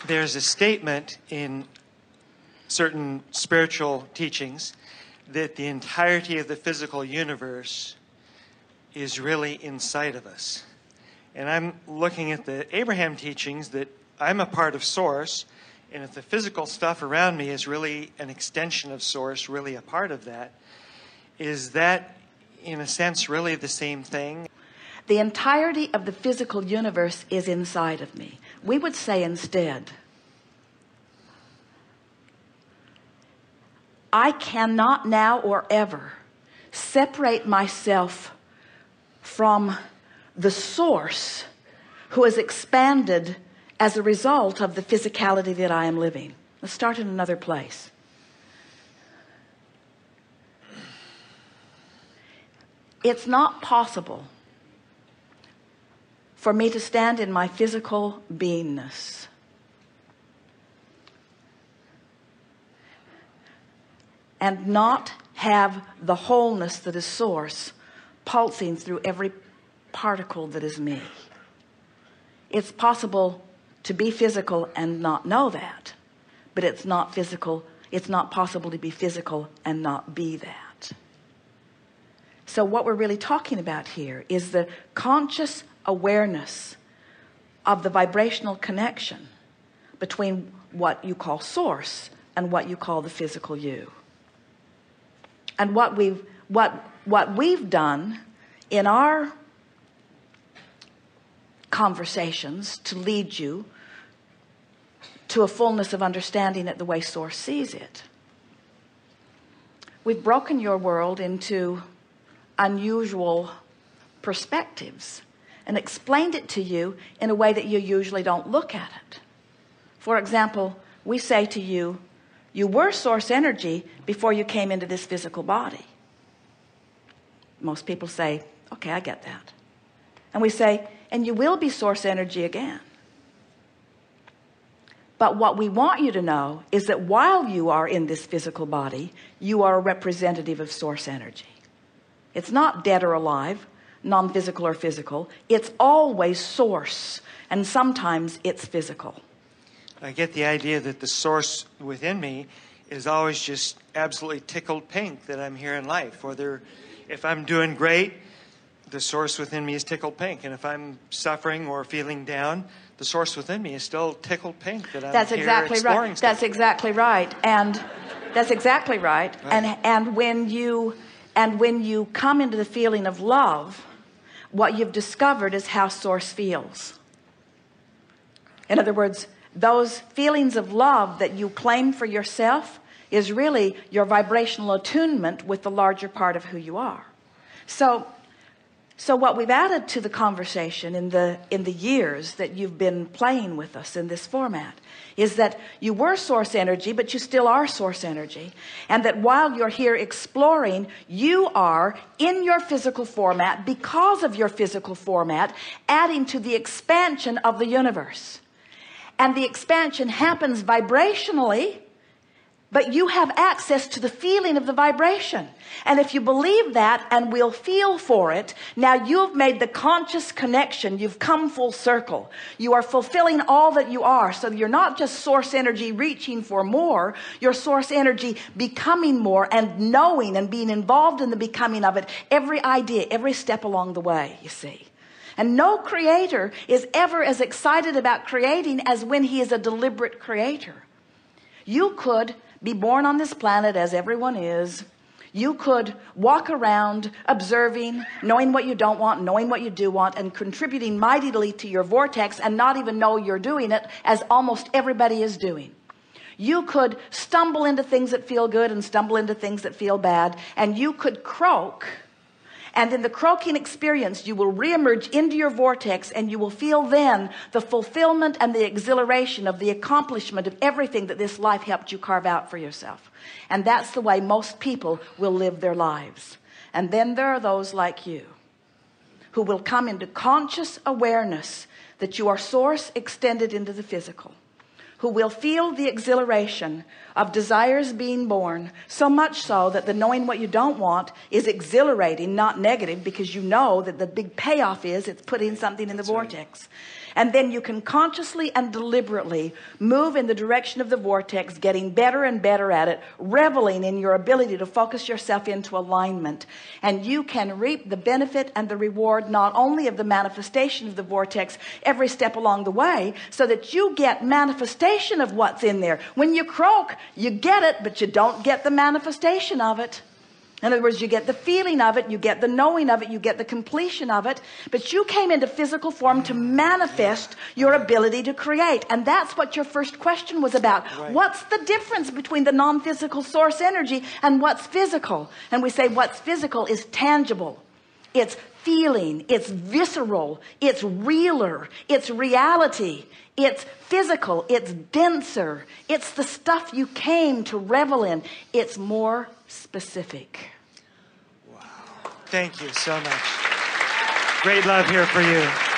There's a statement in certain spiritual teachings that the entirety of the physical universe is really inside of us. And I'm looking at the Abraham teachings that I'm a part of Source, and if the physical stuff around me is really an extension of Source, really a part of that, is that, in a sense, really the same thing? The entirety of the physical universe is inside of me. We would say instead, I cannot now or ever separate myself from the Source who has expanded as a result of the physicality that I am living. Let's start in another place. It's not possible for me to stand in my physical beingness and not have the wholeness that is Source pulsing through every particle that is me. It's possible to be physical and not know that, but it's not physical. It's not possible to be physical and not be that. So what we're really talking about here is the conscious awareness of the vibrational connection between what you call Source and what you call the physical you. And what we've done in our conversations to lead you to a fullness of understanding it the way Source sees it, we've broken your world into unusual perspectives and explained it to you in a way that you usually don't look at it. For example, we say to you, you were Source energy before you came into this physical body. Most people say, okay, I get that. And we say, and you will be Source energy again. But what we want you to know is that while you are in this physical body, you are a representative of Source energy. It's not dead or alive, non-physical or physical. It's always Source, and sometimes it's physical. I get the idea that the Source within me is always just absolutely tickled pink that I'm here in life. Whether if I'm doing great, the Source within me is tickled pink. And if I'm suffering or feeling down, the Source within me is still tickled pink that I'm here exploring right. stuff. That's exactly right. And that's exactly right. And when you come into the feeling of love, what you've discovered is how Source feels. In other words, those feelings of love that you claim for yourself is really your vibrational attunement with the larger part of who you are. So what we've added to the conversation in the years that you've been playing with us in this format is that you were Source energy, but you still are Source energy. And that while you're here exploring, you are in your physical format, because of your physical format, adding to the expansion of the universe. And the expansion happens vibrationally, but you have access to the feeling of the vibration. And if you believe that and will feel for it, now you've made the conscious connection. You've come full circle. You are fulfilling all that you are. So you're not just Source energy reaching for more. You're Source energy becoming more and knowing and being involved in the becoming of it. Every idea, every step along the way, you see. And no creator is ever as excited about creating as when he is a deliberate creator. You could be born on this planet as everyone is. You could walk around observing, knowing what you don't want, knowing what you do want, and contributing mightily to your vortex and not even know you're doing it, as almost everybody is doing. You could stumble into things that feel good and stumble into things that feel bad, and you could croak. And in the croaking experience, you will reemerge into your vortex, and you will feel then the fulfillment and the exhilaration of the accomplishment of everything that this life helped you carve out for yourself. And that's the way most people will live their lives. And then there are those like you who will come into conscious awareness that you are Source extended into the physical, who will feel the exhilaration of desires being born, so much so that the knowing what you don't want is exhilarating, not negative, because you know that the big payoff is it's putting something in the vortex. And then you can consciously and deliberately move in the direction of the vortex, getting better and better at it, reveling in your ability to focus yourself into alignment. And you can reap the benefit and the reward not only of the manifestation of the vortex every step along the way, so that you get manifestation of what's in there. When you croak, you get it, but you don't get the manifestation of it. In other words, you get the feeling of it, you get the knowing of it, you get the completion of it, but you came into physical form to manifest your ability to create. And that's what your first question was about. Right. What's the difference between the non-physical source energy and what's physical? And we say what's physical is tangible. It's feeling, it's visceral, it's realer, it's reality, it's physical, it's denser, it's the stuff you came to revel in. It's more specific. Wow. Thank you so much. Great love here for you.